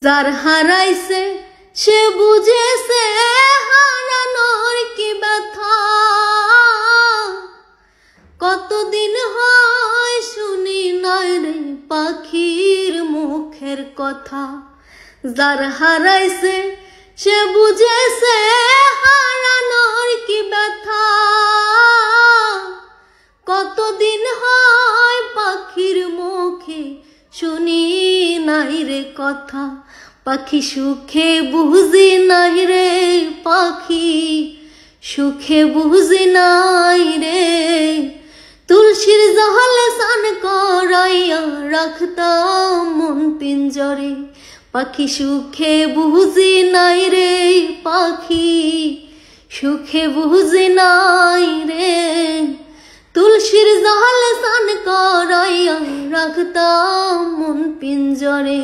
যার হারাইছে সে বুঝেছে হারানোর কি ব্যথা। কতদিন হয় শুনি নাই রে পাখির মুখের কথা। যার হারাইছে সে বুঝেছে হারানোর কি ব্যথা। কতদিন হয় পাখির মুখে শুনি নাই রে কথা। পাখি সুখে বুঝি নাই রে পাখি সুখে বুঝি নাই রে। তুলসীর জলে স্নান করাইয়া রাখতাম মন পিঞ্জরে। পাখি সুখে বুঝি নাই রে পাখি সুখে বুঝি নাই রে। তুলসীর জলে স্নান করাইয়া রাখতাম মন পিঞ্জরে।